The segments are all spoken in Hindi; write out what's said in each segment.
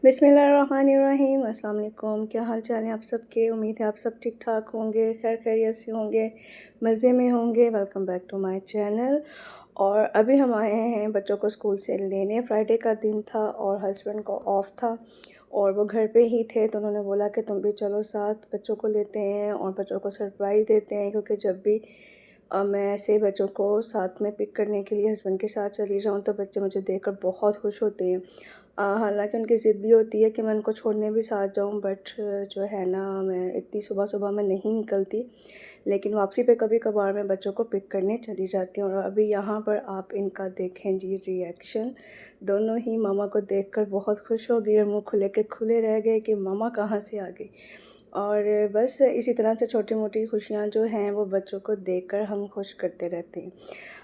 बिस्मिल्लाहिर्रहमानिर्रहीम। अस्सलाम वालेकुम। क्या हाल चाल है आप सबके? उम्मीद है आप सब ठीक ठाक होंगे, खैर खैरियत से होंगे, मज़े में होंगे। Welcome back to my channel. और अभी हम आए हैं बच्चों को स्कूल से लेने। फ्राइडे का दिन था और हस्बैंड को ऑफ था और वो घर पे ही थे, तो उन्होंने बोला कि तुम भी चलो साथ, बच्चों को लेते हैं और बच्चों को सरप्राइज़ देते हैं। क्योंकि जब भी मैं ऐसे बच्चों को साथ में पिक करने के लिए हस्बैंड के साथ चली जाऊँ तो बच्चे मुझे देखकर बहुत खुश होते हैं। हालांकि उनकी ज़िद भी होती है कि मैं उनको छोड़ने भी साथ जाऊँ, बट जो है ना, मैं इतनी सुबह सुबह मैं नहीं निकलती। लेकिन वापसी पे कभी कभार मैं बच्चों को पिक करने चली जाती हूँ। और अभी यहाँ पर आप इनका देखें जी रिएक्शन। दोनों ही मामा को देखकर बहुत खुश हो गए और मुँह खुले के खुले रह गए कि मामा कहाँ से आ गई। और बस इसी तरह से छोटी मोटी खुशियाँ जो हैं वो बच्चों को देखकर हम खुश करते रहते हैं।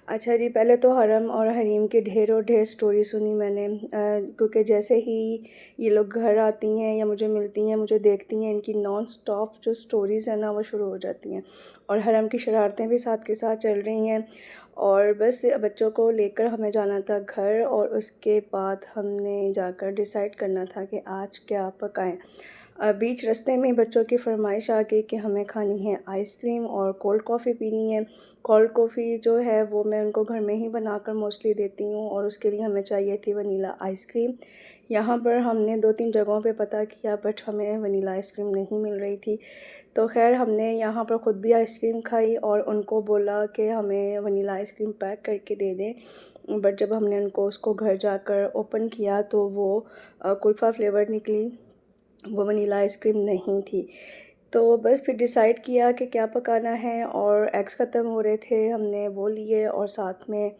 अच्छा जी, पहले तो हरम और हरीम की ढेरों ढेर स्टोरी सुनी मैंने, क्योंकि जैसे ही ये लोग घर आती हैं या मुझे मिलती हैं, मुझे देखती हैं, इनकी नॉन स्टॉप जो स्टोरीज़ हैं ना वो शुरू हो जाती हैं। और हरम की शरारतें भी साथ के साथ चल रही हैं। और बस बच्चों को लेकर हमें जाना था घर, और उसके बाद हमने जाकर डिसाइड करना था कि आज क्या पकाएं। बीच रास्ते में बच्चों की फरमाइश आ गई कि हमें खानी है आइसक्रीम और कोल्ड कॉफ़ी पीनी है। कोल्ड कॉफ़ी जो है वो मैं उनको घर में ही बनाकर मोस्टली देती हूँ, और उसके लिए हमें चाहिए थी वनीला आइसक्रीम। यहाँ पर हमने 2-3 जगहों पे पता किया, बट हमें वनीला आइसक्रीम नहीं मिल रही थी। तो खैर हमने यहाँ पर ख़ुद भी आइसक्रीम खाई और उनको बोला कि हमें वनीला आइसक्रीम पैक करके दे दें। बट जब हमने उनको उसको घर जाकर ओपन किया तो वो कुल्फ़ा फ्लेवर निकली, वो वनीला आइसक्रीम नहीं थी। तो बस फिर डिसाइड किया कि क्या पकाना है, और एग्स ख़त्म हो रहे थे, हमने वो लिए और साथ में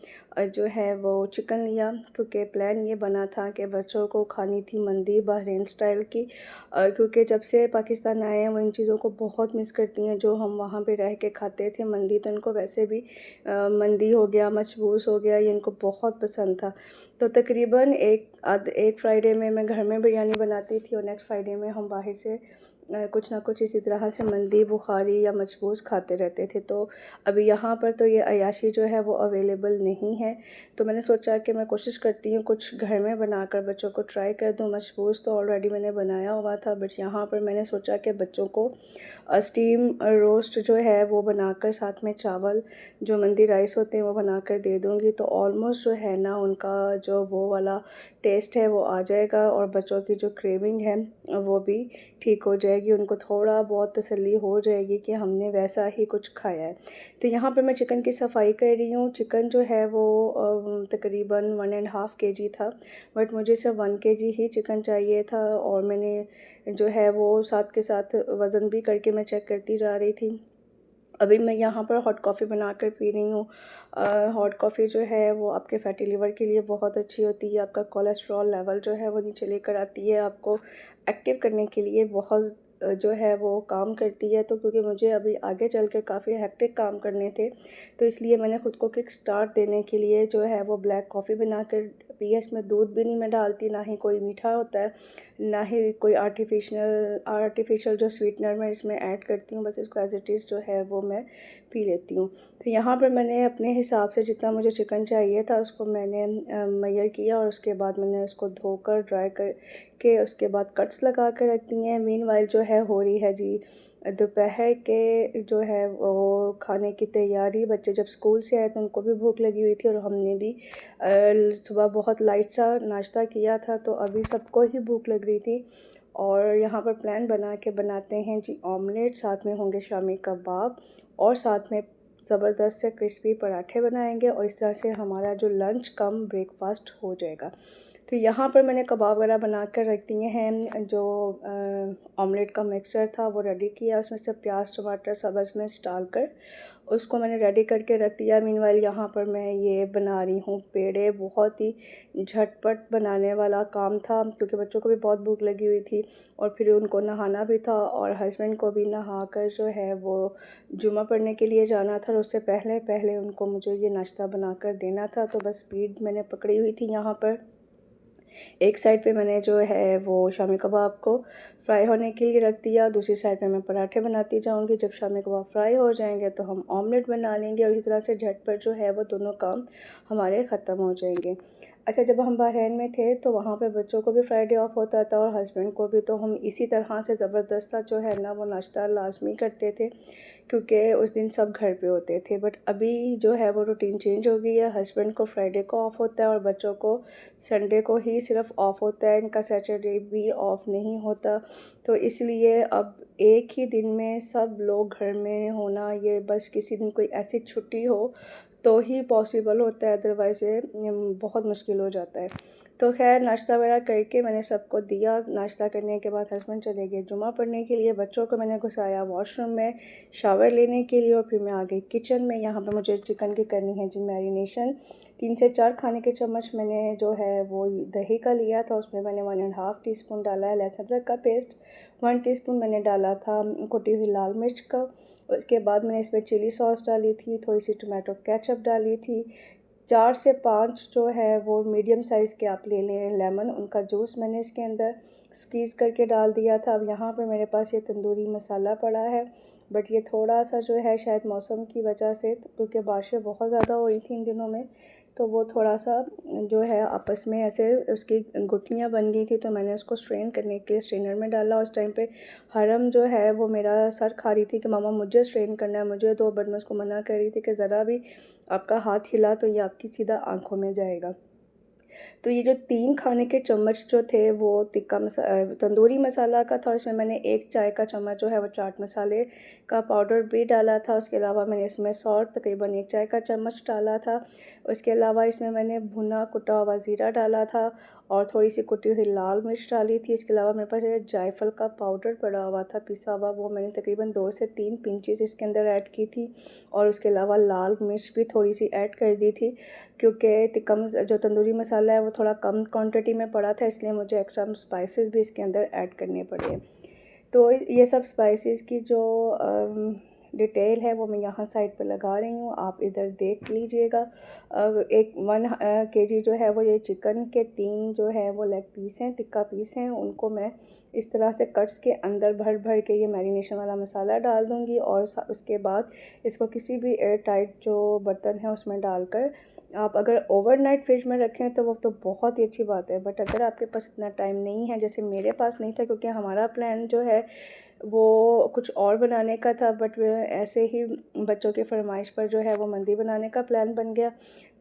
जो है वो चिकन लिया। क्योंकि प्लान ये बना था कि बच्चों को खानी थी मंदी बहरीन स्टाइल की, क्योंकि जब से पाकिस्तान आए हैं वो इन चीज़ों को बहुत मिस करती हैं जो हम वहाँ पे रह के खाते थे। मंदी तो इनको वैसे भी मंदी हो गया, मचबूस हो गया, ये इनको बहुत पसंद था। तो तकरीबन एक फ्राइडे में मैं घर में बिरयानी बनाती थी और नेक्स्ट फ्राइडे में हम बाहर से कुछ ना कुछ इसी तरह से मंदी, बुखारी या मचबूस खाते रहते थे। तो अभी यहाँ पर तो ये अयाशी जो है वो अवेलेबल नहीं है। तो मैंने सोचा कि मैं कोशिश करती हूँ कुछ घर में बनाकर बच्चों को ट्राई कर दूँ। मचबूस तो ऑलरेडी मैंने बनाया हुआ था, बट यहाँ पर मैंने सोचा कि बच्चों को स्टीम रोस्ट जो है वो बनाकर साथ में चावल जो मंदी राइस होते हैं वो बनाकर दे दूँगी। तो ऑलमोस्ट जो है ना उनका जो वो वाला टेस्ट है वो आ जाएगा, और बच्चों की जो क्रेविंग है वो भी ठीक हो जाएगी। उनको थोड़ा बहुत तसल्ली हो जाएगी कि हमने वैसा ही कुछ खाया है। तो यहाँ पर मैं चिकन की सफाई कर रही हूँ। चिकन जो है वो तकरीबन 1.5 केजी था, बट मुझे सिर्फ 1 केजी ही चिकन चाहिए था। और मैंने जो है वो साथ के साथ वज़न भी करके मैं चेक करती जा रही थी। अभी मैं यहाँ पर हॉट कॉफ़ी बनाकर पी रही हूँ। हॉट कॉफ़ी जो है वो आपके फैटी लिवर के लिए बहुत अच्छी होती है। आपका कोलेस्ट्रॉल लेवल जो है वो नीचे लेकर आती है, आपको एक्टिव करने के लिए बहुत जो है वो काम करती है। तो क्योंकि मुझे अभी आगे चलकर काफ़ी हेक्टिक काम करने थे, तो इसलिए मैंने ख़ुद को किक स्टार्ट देने के लिए जो है वो ब्लैक कॉफ़ी बनाकर पी है। इसमें दूध भी नहीं मैं डालती, ना ही कोई मीठा होता है, ना ही कोई आर्टिफिशियल जो स्वीटनर मैं इसमें ऐड करती हूँ। बस इसको एज़ इट इज़ जो है वो मैं पी लेती हूँ। तो यहाँ पर मैंने अपने हिसाब से जितना मुझे चिकन चाहिए था उसको मैंने मेजर किया, और उसके बाद मैंने उसको धोकर ड्राई करके उसके बाद कट्स लगा कर रख दिए हैं। मीनवाइल जो है हो रही है जी दोपहर के जो है वो खाने की तैयारी। बच्चे जब स्कूल से आए तो उनको भी भूख लगी हुई थी, और हमने भी सुबह बहुत लाइट सा नाश्ता किया था, तो अभी सबको ही भूख लग रही थी। और यहाँ पर प्लान बना के बनाते हैं जी ऑमलेट, साथ में होंगे शामी कबाब, और साथ में ज़बरदस्त से क्रिस्पी पराठे बनाएंगे, और इस तरह से हमारा जो लंच कम ब्रेकफास्ट हो जाएगा। तो यहाँ पर मैंने कबाब वगैरह बना कर रख दिए हैं। जो ऑमलेट का मिक्सचर था वो रेडी किया, उसमें से प्याज, टमाटर, सब्ज़ मिर्च डालकर उसको मैंने रेडी करके रख दिया। मीनवाइल यहाँ पर मैं ये बना रही हूँ पेड़े। बहुत ही झटपट बनाने वाला काम था क्योंकि बच्चों को भी बहुत भूख लगी हुई थी, और फिर उनको नहाना भी था, और हस्बैंड को भी नहा कर जो है वो जुमा पढ़ने के लिए जाना था। और उससे पहले पहले उनको मुझे ये नाश्ता बनाकर देना था। तो बस स्पीड मैंने पकड़ी हुई थी। यहाँ पर एक साइड पे मैंने जो है वो शामी कबाब को फ्राई होने के लिए रख दिया, दूसरी साइड पे मैं पराठे बनाती जाऊंगी। जब शामी कबाब फ्राई हो जाएंगे तो हम ऑमलेट बना लेंगे, और इसी तरह से झटपट जो है वो दोनों काम हमारे ख़त्म हो जाएंगे। अच्छा, जब हम बहरीन में थे तो वहाँ पे बच्चों को भी फ्राइडे ऑफ होता था और हस्बैंड को भी, तो हम इसी तरह से ज़बरदस्ता जो है ना वो नाश्ता लाज़मी करते थे, क्योंकि उस दिन सब घर पे होते थे। बट अभी जो है वो रूटीन चेंज हो गई है। हस्बैंड को फ्राइडे को ऑफ़ होता है और बच्चों को संडे को ही सिर्फ ऑफ़ होता है, इनका सैटरडे भी ऑफ़ नहीं होता। तो इसलिए अब एक ही दिन में सब लोग घर में होना, ये बस किसी दिन कोई ऐसी छुट्टी हो तो ही पॉसिबल होता है, अदरवाइज़ ये बहुत मुश्किल हो जाता है। तो खैर नाश्ता वगैरह करके मैंने सबको दिया। नाश्ता करने के बाद हस्बैंड चले गए जुमा पढ़ने के लिए, बच्चों को मैंने घुसाया वॉशरूम में शावर लेने के लिए, और फिर मैं आ गई किचन में। यहाँ पे मुझे चिकन की करनी है जी मैरिनेशन। 3 से 4 खाने के चम्मच मैंने जो है वो दही का लिया था, उसमें मैंने 1.5 टीस्पून डाला है लहसुन अदरक का पेस्ट, 1 टीस्पून मैंने डाला था कुटी हुई लाल मिर्च का। उसके बाद मैंने इसमें चिली सॉस डाली थी, थोड़ी सी टोमेटो केचप डाली थी। 4 से 5 जो है वो मीडियम साइज़ के आप ले लें लेमन, उनका जूस मैंने इसके अंदर स्क्वीज़ करके डाल दिया था। अब यहाँ पे मेरे पास ये तंदूरी मसाला पड़ा है, बट ये थोड़ा सा जो है शायद मौसम की वजह से, क्योंकि बारिशें बहुत ज़्यादा हो रही थी इन दिनों में, तो वो थोड़ा सा जो है आपस में ऐसे उसकी गुठलियाँ बन गई थी, तो मैंने उसको स्ट्रेन करने के लिए स्ट्रेनर में डाला। उस टाइम पे हरम जो है वो मेरा सर खा रही थी कि मामा मुझे स्ट्रेन करना है मुझे, तो बट मैं उसको मना कर रही थी कि ज़रा भी आपका हाथ हिला तो ये आपकी सीधा आँखों में जाएगा। तो ये जो 3 खाने के चम्मच जो थे वो तंदूरी मसाला का था, इसमें मैंने 1 चाय का चम्मच जो है वो चाट मसाले का पाउडर भी डाला था। उसके अलावा मैंने इसमें सॉल्ट तकरीबन 1 चाय का चम्मच डाला था। उसके अलावा इसमें मैंने भुना कुटा हुआ ज़ीरा डाला था और थोड़ी सी कुटी हुई लाल मिर्च डाली थी। इसके अलावा मेरे पास ये जायफल का पाउडर पड़ा हुआ था पिसा हुआ, वो मैंने तकरीबन 2 से 3 पिंचेस इसके अंदर ऐड की थी, और उसके अलावा लाल मिर्च भी थोड़ी सी ऐड कर दी थी, क्योंकि कम जो तंदूरी मसाला है वो थोड़ा कम क्वांटिटी में पड़ा था, इसलिए मुझे एक्स्ट्रा स्पाइसेस भी इसके अंदर ऐड करने पड़े। तो ये सब स्पाइसेस की जो डिटेल है वो मैं यहाँ साइड पे लगा रही हूँ, आप इधर देख लीजिएगा। एक 1 केजी जो है वो ये चिकन के 3 जो है वो लेग पीस हैं, टिक्का पीस हैं, उनको मैं इस तरह से कट्स के अंदर भर भर के ये मैरिनेशन वाला मसाला डाल दूँगी, और उसके बाद इसको किसी भी एयर टाइट जो बर्तन है उसमें डालकर, आप अगर ओवरनाइट फ्रिज में रखें तो वो तो बहुत ही अच्छी बात है। बट अगर आपके पास इतना टाइम नहीं है, जैसे मेरे पास नहीं था, क्योंकि हमारा प्लान जो है वो कुछ और बनाने का था, बट ऐसे ही बच्चों की फरमाइश पर जो है वो मंदी बनाने का प्लान बन गया,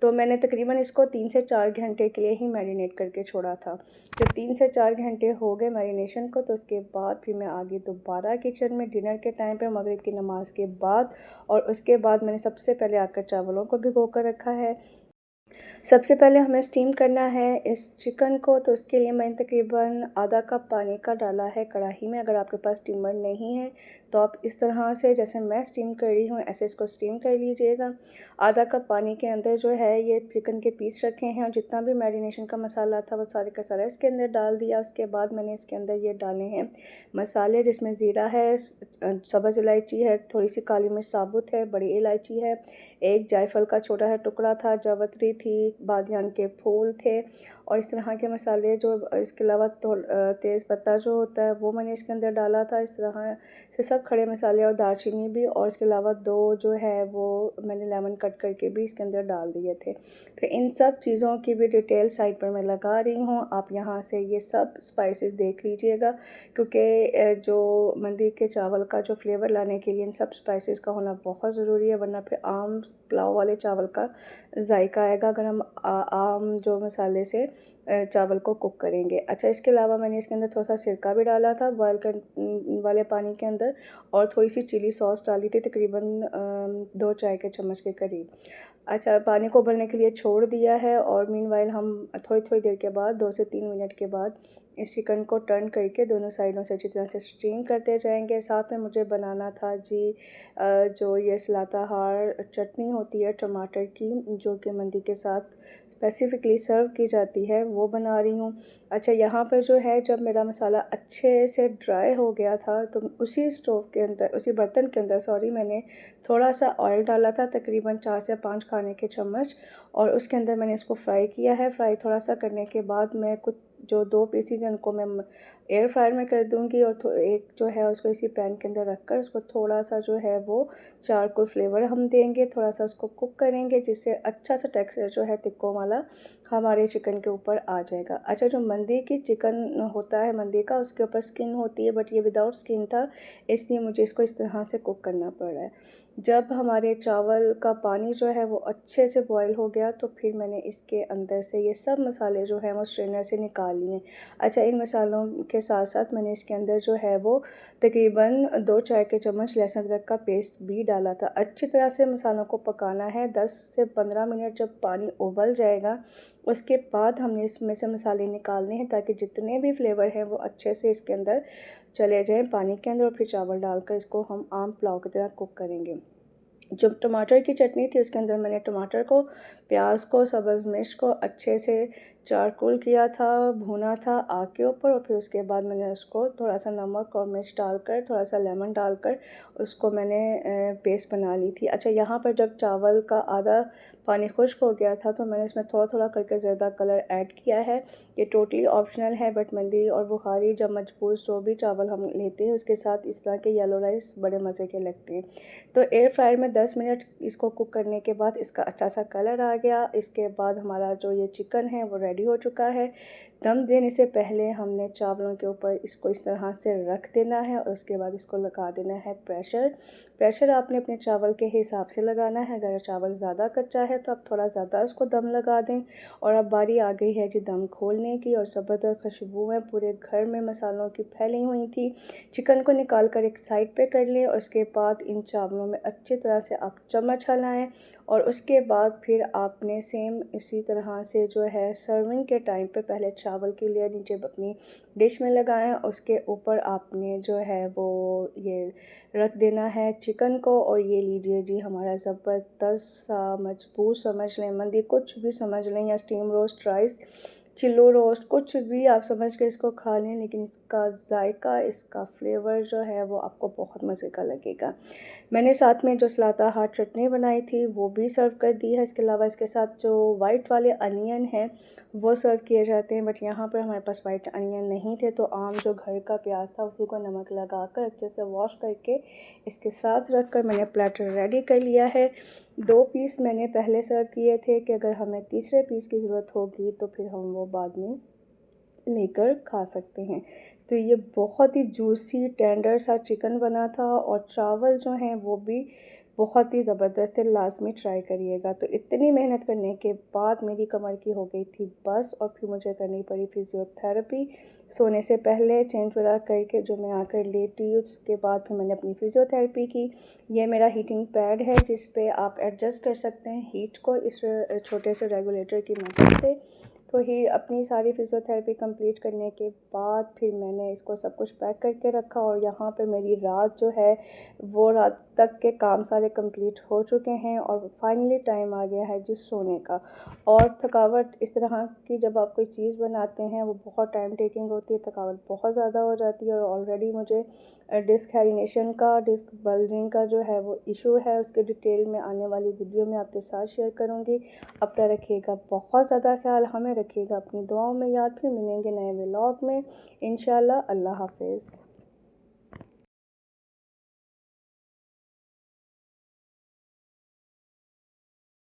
तो मैंने तकरीबन इसको 3 से 4 घंटे के लिए ही मैरिनेट करके छोड़ा था। जब 3 से 4 घंटे हो गए मैरिनेशन को, तो उसके बाद फिर मैं आ गई दोबारा किचन में डिनर के टाइम पे मगरिब की नमाज़ के बाद, और उसके बाद मैंने सबसे पहले आकर चावलों को भिगो कर रखा है। सबसे पहले हमें स्टीम करना है इस चिकन को, तो उसके लिए मैंने तकरीबन आधा कप पानी का डाला है कढ़ाई में। अगर आपके पास स्टीमर नहीं है तो आप इस तरह से जैसे मैं स्टीम कर रही हूँ ऐसे इसको स्टीम कर लीजिएगा। आधा कप पानी के अंदर जो है ये चिकन के पीस रखे हैं, और जितना भी मैरिनेशन का मसाला था वो सारे का सारा इसके अंदर डाल दिया। उसके बाद मैंने इसके अंदर ये डाले हैं मसाले, जिसमें ज़ीरा है, सब्ज़ इलायची है, थोड़ी सी काली मिर्च साबुत है, बड़ी इलायची है, एक जायफल का छोटा सा टुकड़ा था, जावित्री थी, बादियान के फूल थे, और इस तरह के मसाले जो, इसके अलावा तो तेज़ पत्ता जो होता है वो मैंने इसके अंदर डाला था। इस तरह से सब खड़े मसाले और दालचीनी भी, और इसके अलावा 2 जो है वो मैंने लेमन कट करके भी इसके अंदर डाल दिए थे। तो इन सब चीज़ों की भी डिटेल साइड पर मैं लगा रही हूँ, आप यहाँ से ये सब स्पाइसेस देख लीजिएगा, क्योंकि जो मंदी के चावल का जो फ्लेवर लाने के लिए इन सब स्पाइसेस का होना बहुत ज़रूरी है, वरना फिर आम पुलाव वाले चावल का जायका आएगा अगर हम आम जो मसाले से चावल को कुक करेंगे। अच्छा, इसके अलावा मैंने इसके अंदर थोड़ा सा सिरका भी डाला था बॉयल कर वाले पानी के अंदर, और थोड़ी सी चिली सॉस डाली थी, तकरीबन 2 चाय के चम्मच के करीब। अच्छा, पानी को उबलने के लिए छोड़ दिया है, और मीनवाइल हम थोड़ी थोड़ी देर के बाद 2 से 3 मिनट के बाद इस चिकन को टर्न करके दोनों साइडों से अच्छी तरह से स्टीम करते जाएंगे। साथ में मुझे बनाना था जी जो ये सलाताहार चटनी होती है टमाटर की, जो कि मंदी के साथ स्पेसिफ़िकली सर्व की जाती है, वो बना रही हूँ। अच्छा, यहाँ पर जो है जब मेरा मसाला अच्छे से ड्राई हो गया था, तो उसी स्टोव के अंदर, उसी बर्तन के अंदर मैंने थोड़ा सा ऑयल डाला था, तकरीबन 4 से 5 खाने के चम्मच, और उसके अंदर मैंने इसको फ्राई किया है। फ्राई थोड़ा सा करने के बाद मैं कुछ जो 2 पीसीज हैं उनको मैं एयर फ्रायर में कर दूँगी और एक जो है उसको इसी पैन के अंदर रख कर उसको थोड़ा सा जो है वो चारकोल फ्लेवर हम देंगे, थोड़ा सा उसको कुक करेंगे जिससे अच्छा सा टेक्सचर जो है तिक्कों वाला हमारे चिकन के ऊपर आ जाएगा। अच्छा, जो मंदी की चिकन होता है मंदी का, उसके ऊपर स्किन होती है, बट ये विदाउट स्किन था, इसलिए मुझे इसको इस तरह से कुक करना पड़ रहा है। जब हमारे चावल का पानी जो है वो अच्छे से बॉयल हो गया तो फिर मैंने इसके अंदर से ये सब मसाले जो हैं वो स्ट्रेनर से निकाल लिए। अच्छा, इन मसालों के साथ साथ मैंने इसके अंदर जो है वो तकरीबन 2 चाय के चम्मच लहसुन अदरक का पेस्ट भी डाला था। अच्छी तरह से मसालों को पकाना है। 10 से 15 मिनट जब पानी उबल जाएगा उसके बाद हमने इसमें से मसाले निकालने हैं ताकि जितने भी फ्लेवर हैं वो अच्छे से इसके अंदर चले जाएँ पानी के अंदर, और फिर चावल डालकर इसको हम आम पुलाव की तरह कुक करेंगे। जो टमाटर की चटनी थी उसके अंदर मैंने टमाटर को, प्याज को, सब्ज़ मिर्च को अच्छे से चारकोल किया था, भुना था आग के ऊपर, और फिर उसके बाद मैंने उसको थोड़ा सा नमक और मिर्च डालकर, थोड़ा सा लेमन डालकर उसको मैंने पेस्ट बना ली थी। अच्छा, यहाँ पर जब चावल का आधा पानी खुश्क हो गया था तो मैंने इसमें थोड़ा थोड़ा करके ज़र्दा कलर ऐड किया है। ये टोटली ऑप्शनल है, बट मंदी और बुखारी जब मजबूत जो भी चावल हम लेते हैं उसके साथ इस तरह के येलो राइस बड़े मज़े के लगते हैं। तो एयर फ्रायर में 10 मिनट इसको कुक करने के बाद इसका अच्छा सा कलर आ गया। इसके बाद हमारा जो ये चिकन है वो रेडी हो चुका है। दम देने से पहले हमने चावलों के ऊपर इसको इस तरह से रख देना है और उसके बाद इसको लगा देना है प्रेशर। प्रेशर आपने अपने चावल के हिसाब से लगाना है। अगर चावल ज़्यादा कच्चा है तो आप थोड़ा ज़्यादा उसको दम लगा दें। और अब बारी आ गई है जी दम खोलने की, और ज़बरदस्त खुशबुएँ पूरे घर में मसालों की फैली हुई थी। चिकन को निकाल कर एक साइड पे कर लें और उसके बाद इन चावलों में अच्छी तरह से आप चम्मच हिलाएं, और उसके बाद फिर आपने सेम इसी तरह से जो है सर्विंग के टाइम पे पहले चावल की लेयर नीचे अपनी डिश में लगाएं, उसके ऊपर आपने जो है वो ये रख देना है चिकन को। और ये लीजिए जी हमारा ज़बरदस्त सा मजबूत समझ लें, मंदी कुछ भी समझ लें, या स्टीम रोस्ट राइस, चिल्लो रोस्ट, कुछ भी आप समझ के इसको खा लें, लेकिन इसका जायका, इसका फ्लेवर जो है वो आपको बहुत मज़े का लगेगा। मैंने साथ में जो सलाता हाट चटनी बनाई थी वो भी सर्व कर दी है। इसके अलावा इसके साथ जो वाइट वाले अनियन हैं वो सर्व किए जाते हैं, बट यहाँ पर हमारे पास वाइट अनियन नहीं थे, तो आम जो घर का प्याज था उसी को नमक लगाकर अच्छे से वॉश करके इसके साथ रख कर मैंने प्लेटर रेडी कर लिया है। 2 पीस मैंने पहले सर्व किए थे कि अगर हमें तीसरे पीस की ज़रूरत होगी तो फिर हम वो बाद में लेकर खा सकते हैं। तो ये बहुत ही जूसी टेंडर सा चिकन बना था, और चावल जो हैं वो भी बहुत ही ज़बरदस्त है, लाज़मी ट्राई करिएगा। तो इतनी मेहनत करने के बाद मेरी कमर की हो गई थी बस, और फिर मुझे करनी पड़ी फिज़ियोथेरेपी। सोने से पहले चेंज वगैरह करके जो मैं आकर लेटी, उसके बाद फिर मैंने अपनी फिज़ियोथेरेपी की। ये मेरा हीटिंग पैड है जिस पे आप एडजस्ट कर सकते हैं हीट को इस छोटे से रेगुलेटर की मदद से। तो ही अपनी सारी फिज़ियोथेरेपी कंप्लीट करने के बाद फिर मैंने इसको सब कुछ पैक करके रखा, और यहाँ पे मेरी रात जो है वो रात तक के काम सारे कंप्लीट हो चुके हैं, और फाइनली टाइम आ गया है जिस सोने का। और थकावट इस तरह की जब आप कोई चीज़ बनाते हैं वो बहुत टाइम टेकिंग होती है, थकावट बहुत ज़्यादा हो जाती है, और ऑलरेडी मुझे डिस्क हेरिनेशन का, डिस्क बल्जिंग का जो है वो इशू है, उसके डिटेल में आने वाली वीडियो में आपके साथ शेयर करूँगी। अपना रखिएगा बहुत ज़्यादा ख्याल, हमें रखिएगा अपनी दुआओं में याद। फिर मिलेंगे नए व्लॉग में इंशाल्लाह। अल्लाह हाफ़िज़।